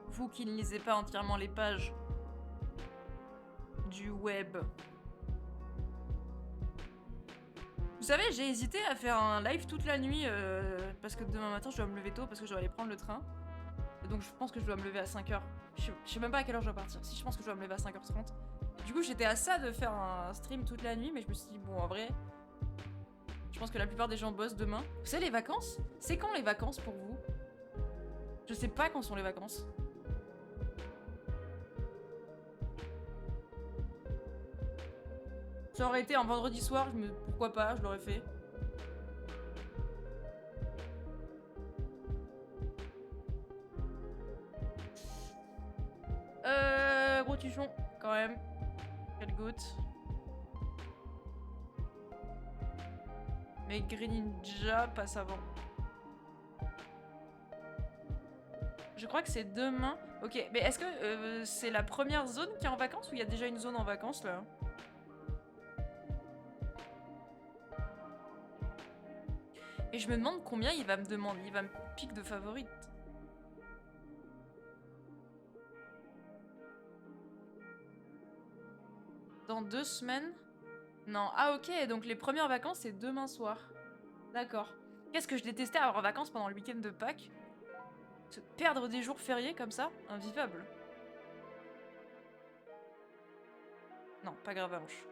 Vous qui ne lisez pas entièrement les pages du web. Vous savez, j'ai hésité à faire un live toute la nuit parce que demain matin je dois me lever tôt parce que je dois aller prendre le train. Et donc je pense que je dois me lever à 5h. Je sais même pas à quelle heure je dois partir. Si, je pense que je dois me lever à 5h30. Du coup, j'étais à ça de faire un stream toute la nuit, mais je me suis dit, bon, en vrai, je pense que la plupart des gens bossent demain. Vous savez, les vacances? C'est quand les vacances pour vous? Je sais pas quand sont les vacances. Ça aurait été un vendredi soir, pourquoi pas, je l'aurais fait. Gros tuchon, quand même. Quelle goutte. Mais Greninja passe avant. Je crois que c'est demain. Ok, mais est-ce que c'est la première zone qui est en vacances ou il y a déjà une zone en vacances là? Et je me demande combien il va me demander. Il va me piquer de favorite. Dans 2 semaines? Non. Ah ok, donc les premières vacances c'est demain soir. D'accord. Qu'est-ce que je détestais avoir en vacances pendant le week-end de Pâques? Se perdre des jours fériés comme ça, invivable. Non, pas Gravalanche.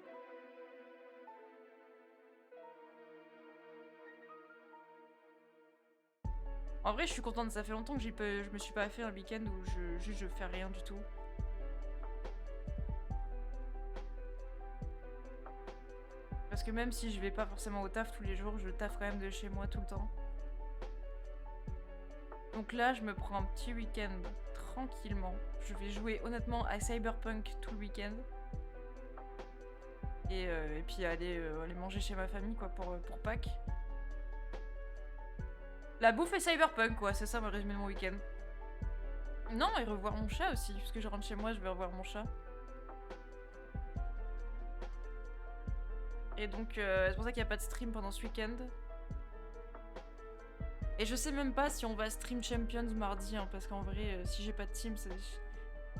En vrai, je suis contente, ça fait longtemps que je me suis pas fait un week-end où je fais rien du tout. Parce que même si je vais pas forcément au taf tous les jours, je taffe quand même de chez moi tout le temps. Donc là, je me prends un petit week-end tranquillement. Je vais jouer honnêtement à Cyberpunk tout le week-end. Et puis aller manger chez ma famille quoi pour Pâques. La bouffe et Cyberpunk quoi, c'est ça mon résumé de mon week-end. Non, et revoir mon chat aussi, parce que je rentre chez moi, je vais revoir mon chat. Et donc c'est pour ça qu'il n'y a pas de stream pendant ce week-end. Et je sais même pas si on va stream Champions mardi, hein, parce qu'en vrai, si j'ai pas de team,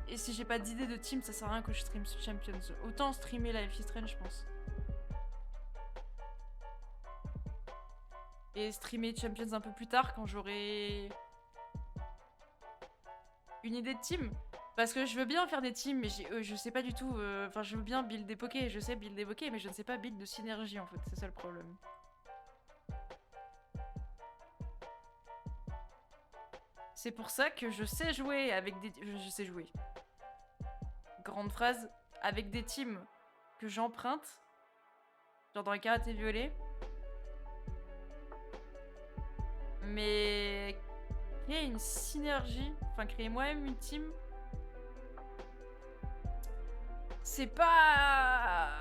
et si j'ai pas d'idée de team, ça sert à rien que je stream Champions. Autant streamer Life is Strange, je pense. Et streamer Champions un peu plus tard quand j'aurai une idée de team. Parce que je veux bien faire des teams, mais je sais pas du tout. Enfin, je veux bien build des pokés, je sais build des pokés, mais je ne sais pas build de synergie en fait, c'est ça le problème. C'est pour ça que je sais jouer avec des. Je sais jouer. Grande phrase, avec des teams que j'emprunte. Genre dans les karatés violets. Mais créer une synergie, enfin créer moi-même une team, c'est pas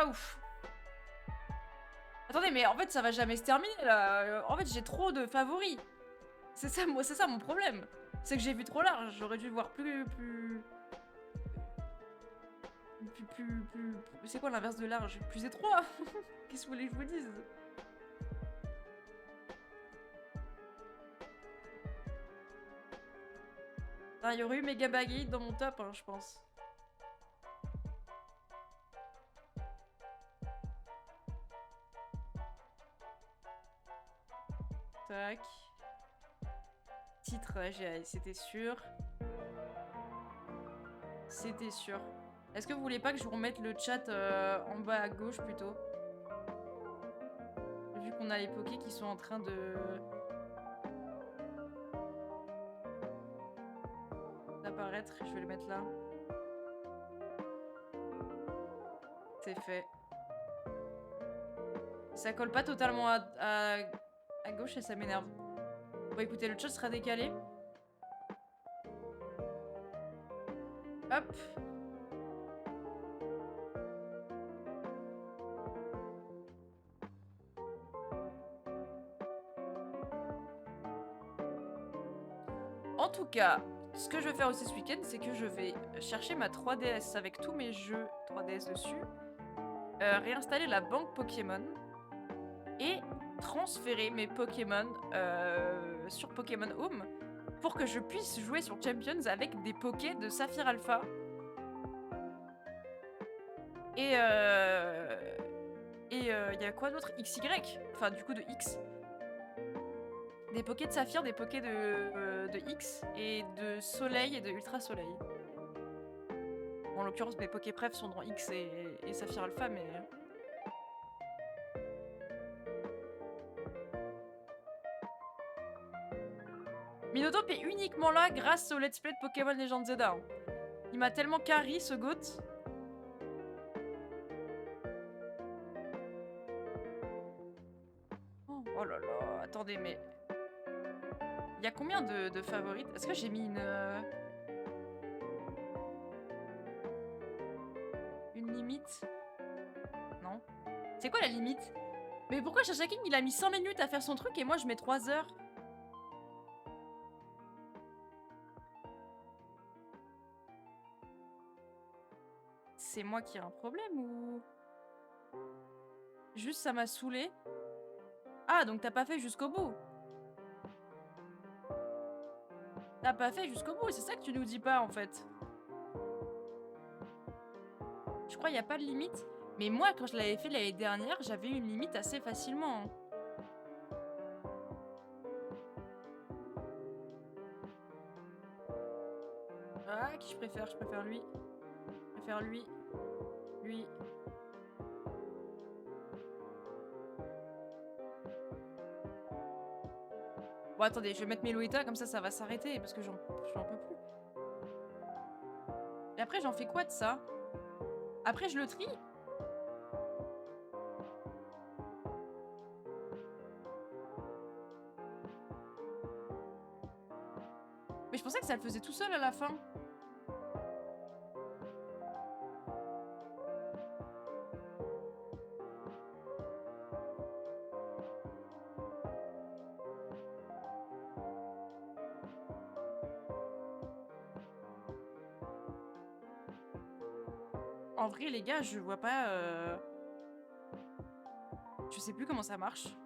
ouf. Attendez, mais en fait ça va jamais se terminer là. En fait j'ai trop de favoris. C'est ça, moi, c'est ça mon problème. C'est que j'ai vu trop large. J'aurais dû voir plus. C'est quoi l'inverse de large? Plus étroit. Qu'est-ce que vous voulez que je vous dise? Il y aurait eu Mega Baggy dans mon top, hein, je pense. Tac. Titre, c'était sûr. C'était sûr. Est-ce que vous voulez pas que je vous remette le chat en bas à gauche plutôt? Vu qu'on a les pokés qui sont en train d'apparaître, je vais le mettre là. C'est fait. Ça colle pas totalement à gauche et ça m'énerve. Bon écoutez, le chat sera décalé. Hop. En tout cas, ce que je vais faire aussi ce week-end, c'est que je vais chercher ma 3DS avec tous mes jeux 3DS dessus, réinstaller la banque Pokémon et transférer mes Pokémon sur Pokémon Home pour que je puisse jouer sur Champions avec des Pokés de Saphir Alpha. Et il y a quoi d'autre? XY, enfin du coup de X. Des pokés de saphir, des pokés de X et de soleil et de ultra soleil. Bon, en l'occurrence, mes pokés préf sont dans X et saphir alpha, mais. Minotop est uniquement là grâce au let's play de Pokémon Legend Zelda. Il m'a tellement carry ce goat. Oh là là, attendez, mais. Il y a combien de favorites? Est-ce que j'ai mis une limite? Non. C'est quoi la limite? Mais pourquoi Shashaking il a mis 100 minutes à faire son truc et moi je mets 3 heures? C'est moi qui ai un problème ou... Juste ça m'a saoulé. Ah donc t'as pas fait jusqu'au bout. T'as pas fait jusqu'au bout, c'est ça que tu nous dis pas en fait. Je crois qu'il n'y a pas de limite. Mais moi quand je l'avais fait l'année dernière, j'avais une limite assez facilement. Hein. Ah, qui je préfère? Je préfère lui. Je préfère lui. Lui. Bon, attendez, je vais mettre Meloetta, comme ça va s'arrêter, parce que j'en peux plus. Et après, j'en fais quoi de ça? Après, je le trie? Mais je pensais que ça le faisait tout seul à la fin. En vrai, les gars, je vois pas... Je sais plus comment ça marche.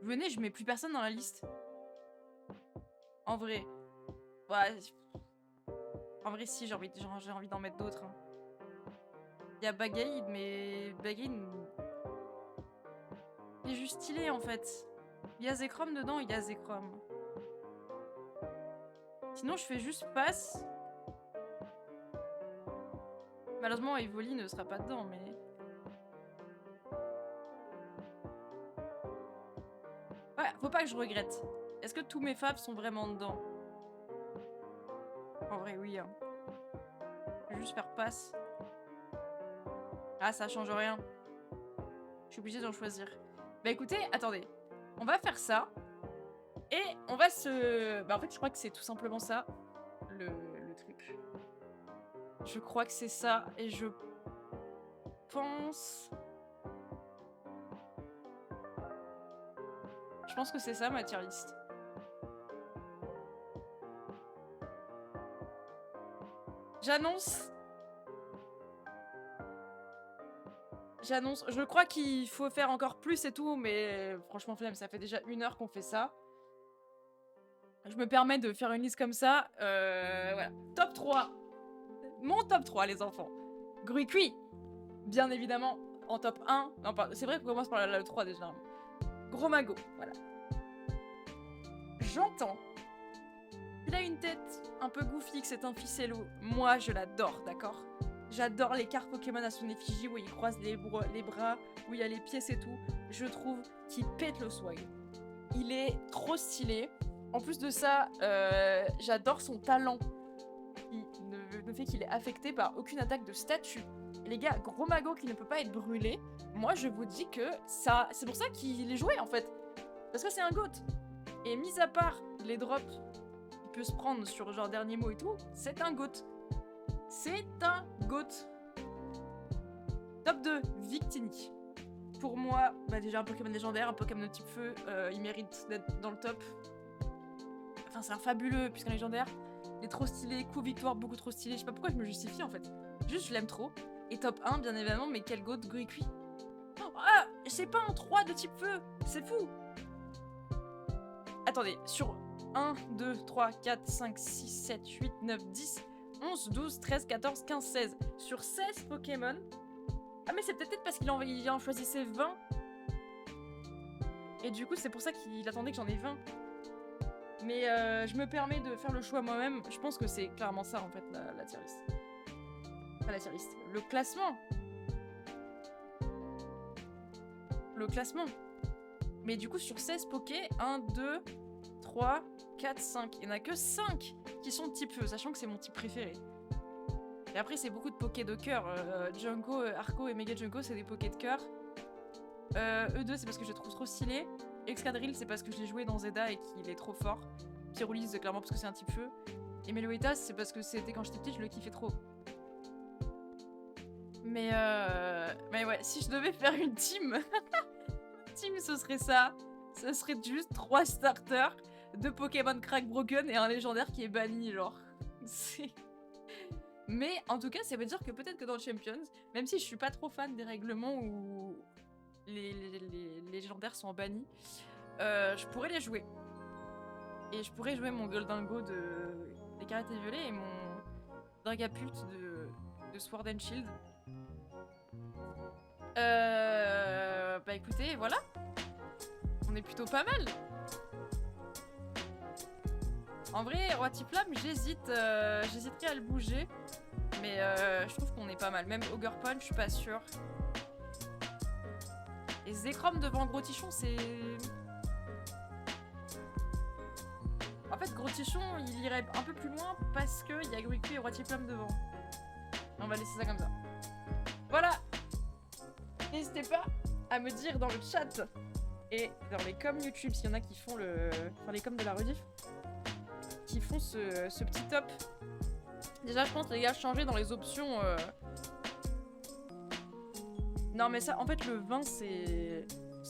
Venez, je mets plus personne dans la liste. En vrai. Ouais. En vrai, si, j'ai envie d'en mettre d'autres. Hein. Il y a Bagaïd, mais... Bagaïd... Il est juste stylé, en fait. Il y a Zekrom dedans, il y a Zekrom. Sinon, je fais juste passe. Malheureusement, Evoli ne sera pas dedans, mais... Ouais, faut pas que je regrette. Est-ce que tous mes faves sont vraiment dedans? En vrai, oui. Hein. Je vais juste faire passe. Ah, ça change rien. Je suis obligée d'en choisir. Bah écoutez, attendez. On va faire ça. Et on va se... Bah en fait, je crois que c'est tout simplement ça. Le truc. Je crois que c'est ça. Et je pense... Je pense que c'est ça ma tier list. J'annonce... Je crois qu'il faut faire encore plus et tout, mais franchement, flemme, ça fait déjà 1 heure qu'on fait ça. Je me permets de faire une liste comme ça. Voilà. Top 3. Mon top 3, les enfants. Gruicui, bien évidemment, en top 1. Non, c'est vrai qu'on commence par le 3 déjà. Gros Mago, voilà. J'entends. Il a une tête un peu goofy, que c'est un ficello. Moi, je l'adore, d'accord? J'adore les cartes Pokémon à son effigie où il croise les bras, où il y a les pièces et tout. Je trouve qu'il pète le swag. Il est trop stylé. En plus de ça, j'adore son talent. Le fait qu'il est affecté par aucune attaque de statue. Les gars, Gros Mago qui ne peut pas être brûlé, moi je vous dis que ça... C'est pour ça qu'il est joué en fait. Parce que c'est un GOAT. Et mis à part les drops qu'il peut se prendre sur genre dernier mot et tout, c'est un GOAT. C'est un GOAT. Top 2, Victini. Pour moi, bah déjà un Pokémon légendaire, un Pokémon de type feu, il mérite d'être dans le top. Enfin, c'est un fabuleux puisqu'un légendaire. Il est trop stylé, coup victoire, beaucoup trop stylé. Je sais pas pourquoi je me justifie en fait. Juste, je l'aime trop. Et top 1, bien évidemment, mais quel GOAT, Gruicui. Ah, c'est pas un 3 de type feu, c'est fou. Attendez, sur 1, 2, 3, 4, 5, 6, 7, 8, 9, 10, 11, 12, 13, 14, 15, 16. Sur 16 Pokémon. Ah mais c'est peut-être parce qu'il en choisissait 20. Et du coup, c'est pour ça qu'il attendait que j'en ai 20. Mais je me permets de faire le choix moi-même. Je pense que c'est clairement ça, en fait, la tier list. Pas la tier list. Le classement. Le classement. Mais du coup, sur 16 Poké, 1, 2, 3, 4, 5. Il n'y en a que 5 qui sont de type feu, sachant que c'est mon type préféré. Et après, c'est beaucoup de Poké de cœur. Junko, Arco et Mega Junko, c'est des Poké de cœur. E2, c'est parce que je le trouve trop stylé. Excadrill, c'est parce que je l'ai joué dans Zelda et qu'il est trop fort. Pyrolyse, c'est clairement parce que c'est un type feu. Et Meloetta, c'est parce que c'était quand j'étais petite, je le kiffais trop. Mais ouais, si je devais faire une team, team ce serait ça. Ce serait juste 3 starters, 2 Pokémon Crack Broken et un légendaire qui est banni, genre. C'est... Mais en tout cas, ça veut dire que peut-être que dans le Champions, même si je suis pas trop fan des règlements où les légendaires sont bannis, je pourrais les jouer. Et je pourrais jouer mon Goldingo des Karaté Violets et mon Dragapult de Sword and Shield. Bah écoutez, voilà. On est plutôt pas mal. En vrai, Roi Tiflam, j'hésiterais à le bouger. Mais je trouve qu'on est pas mal. Même Ogre Punch, je suis pas sûre. Et Zekrom devant Gros Tichon, c'est... En fait, Gros Tichon, il irait un peu plus loin parce qu'il y a Gruiku et Roi Tiflam devant. On va laisser ça comme ça. Voilà. N'hésitez pas à me dire dans le chat et dans les coms YouTube s'il y en a qui font le... Enfin, les coms de la rediff. Qui font ce petit top. Déjà, je pense, les gars, changer dans les options... Non, mais ça, en fait, le 20, c'est...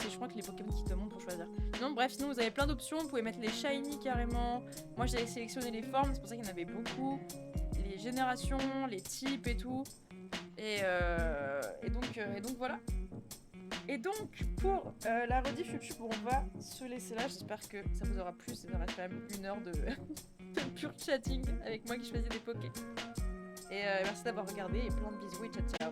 Je crois que les Pokémon qui te montrent pour choisir. Non, bref, sinon, vous avez plein d'options. Vous pouvez mettre les shiny carrément. Moi, j'ai sélectionné les formes. C'est pour ça qu'il y en avait beaucoup. Les générations, les types et tout. Et donc, voilà. Et donc, pour la rediff YouTube, on va se laisser là. J'espère que ça vous aura plu. Ça aura quand même 1 heure de pur chatting avec moi qui choisis des Pokés. Et merci d'avoir regardé et plein de bisous et ciao ciao.